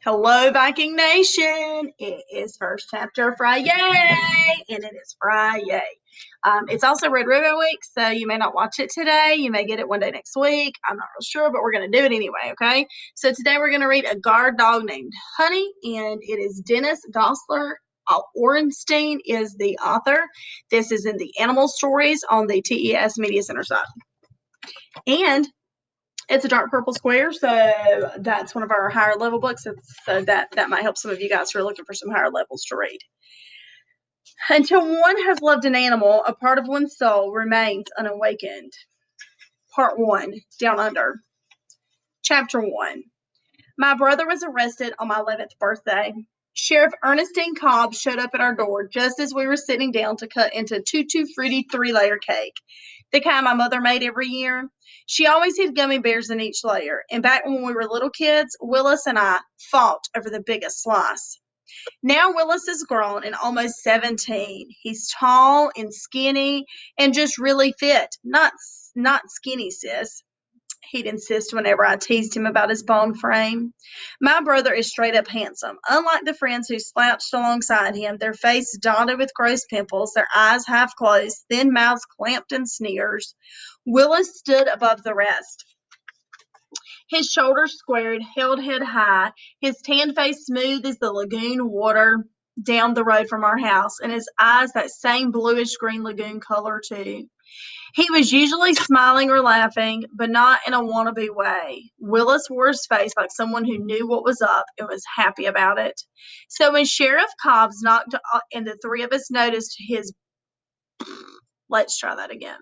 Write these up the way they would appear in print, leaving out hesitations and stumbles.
Hello, Viking Nation. It is first chapter Friday, and it is Friday. It's also Red Ribbon Week, so you may not watch it today. You may get it one day next week. I'm not real sure, but we're going to do it anyway, okay? So today we're going to read A Guard Dog Named Honey, and it is Dennis Gosler. Orenstein is the author. This is in the Animal Stories on the TES Media Center side. And it's a dark purple square, so that's one of our higher level books. So that might help some of you guys who are looking for some higher levels to read. Until one has loved an animal, a part of one's soul remains unawakened. Part 1, Down Under. Chapter 1. My brother was arrested on my 11th birthday. Sheriff Ernestine Cobb showed up at our door just as we were sitting down to cut into Tutti Frutti 3-layer cake, the kind my mother made every year. She always hid gummy bears in each layer, and back when we were little kids, Willis and I fought over the biggest slice. Now Willis is grown and almost 17. He's tall and skinny and just really fit. Not skinny, sis, he'd insist whenever I teased him about his bone frame. My brother is straight up handsome. Unlike the friends who slouched alongside him, their face dotted with gross pimples, their eyes half closed, thin mouths clamped in sneers, Willis stood above the rest. His shoulders squared, held head high, his tan face smooth as the lagoon water down the road from our house, and his eyes that same bluish-green lagoon color, too. He was usually smiling or laughing, but not in a wannabe way. Willis wore his face like someone who knew what was up and was happy about it. So when Sheriff Cobbs knocked and the three of us noticed his... Let's try that again.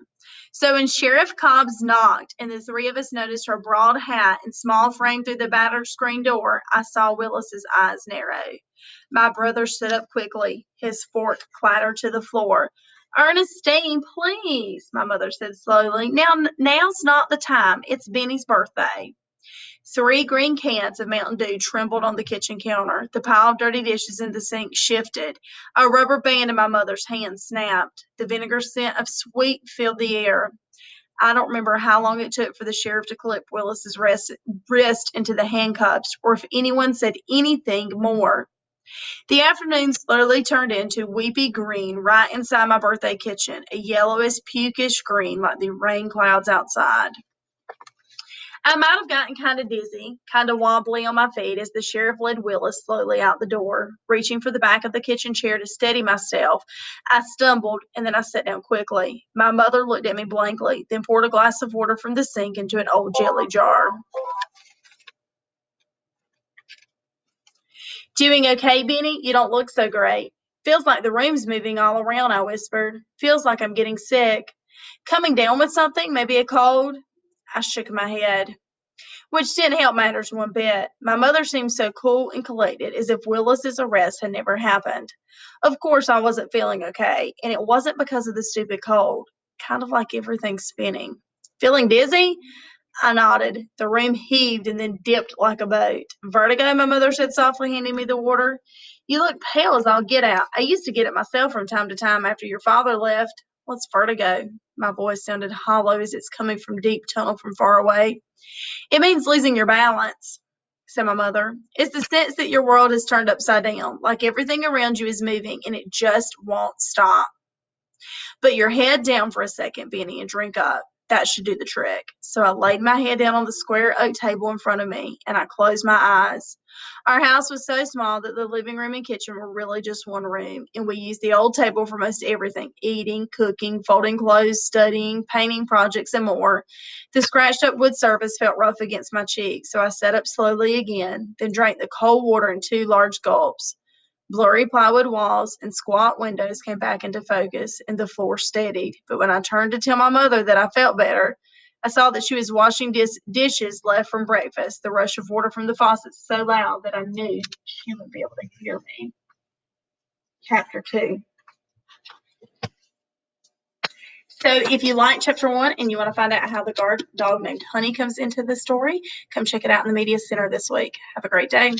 So when Sheriff Cobbs knocked and the three of us noticed her broad hat and small frame through the battered screen door, I saw Willis's eyes narrow. My brother stood up quickly. His fork clattered to the floor. Ernestine, please, my mother said slowly. Now's not the time. It's Benny's birthday. 3 green cans of Mountain Dew trembled on the kitchen counter. The pile of dirty dishes in the sink shifted. A rubber band in my mother's hand snapped. The vinegar scent of sweet filled the air. I don't remember how long it took for the sheriff to clip Willis's wrist into the handcuffs, or if anyone said anything more. The afternoon slowly turned into weepy green right inside my birthday kitchen, a yellowish, pukish green like the rain clouds outside. I might have gotten kind of dizzy, kind of wobbly on my feet as the sheriff led Willis slowly out the door. Reaching for the back of the kitchen chair to steady myself, I stumbled, and then I sat down quickly. My mother looked at me blankly, then poured a glass of water from the sink into an old jelly jar. Doing okay, Benny? You don't look so great. Feels like the room's moving all around, I whispered. Feels like I'm getting sick. Coming down with something, maybe a cold? I shook my head, which didn't help matters one bit. My mother seemed so cool and collected, as if Willis's arrest had never happened. Of course, I wasn't feeling okay, and it wasn't because of the stupid cold. Kind of like everything's spinning. Feeling dizzy? I nodded. The room heaved and then dipped like a boat. Vertigo, my mother said softly, handing me the water. You look pale as all get out. I used to get it myself from time to time after your father left. What's vertigo? My voice sounded hollow as it's coming from deep tunnel from far away. It means losing your balance, said my mother. It's the sense that your world is turned upside down, like everything around you is moving and it just won't stop. Put your head down for a second, Benny, and drink up. That should do the trick. So I laid my head down on the square oak table in front of me, and I closed my eyes. Our house was so small that the living room and kitchen were really just one room, and we used the old table for most everything: eating, cooking, folding clothes, studying, painting projects, and more. The scratched-up wood surface felt rough against my cheek, so I sat up slowly again, then drank the cold water in 2 large gulps. Blurry plywood walls and squat windows came back into focus, and the floor steadied. But when I turned to tell my mother that I felt better, I saw that she was washing dishes left from breakfast, the rush of water from the faucet so loud that I knew she would be able to hear me. Chapter 2. So if you like Chapter 1 and you want to find out how the guard dog named Honey comes into the story, come check it out in the Media Center this week. Have a great day.